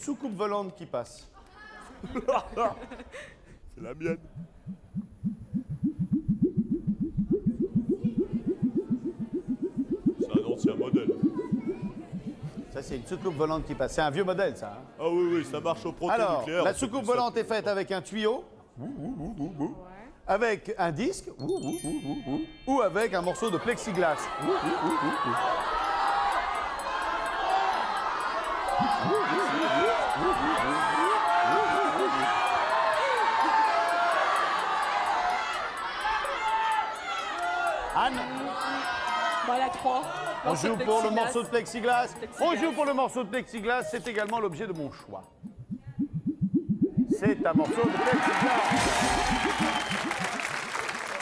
soucoupe volante qui passe. C'est la mienne. C'est un ancien modèle. Ça, c'est une soucoupe volante qui passe. C'est un vieux modèle, ça. Hein. Ah oui, oui, ça marche au protonucléaire. Alors, la soucoupe volante est faite avec un tuyau, avec un disque, ou avec un morceau de plexiglas. Anne, Voilà, 3. on joue pour le morceau de plexiglas. On joue pour le morceau de plexiglas. C'est également l'objet de mon choix. C'est un morceau de plexiglas.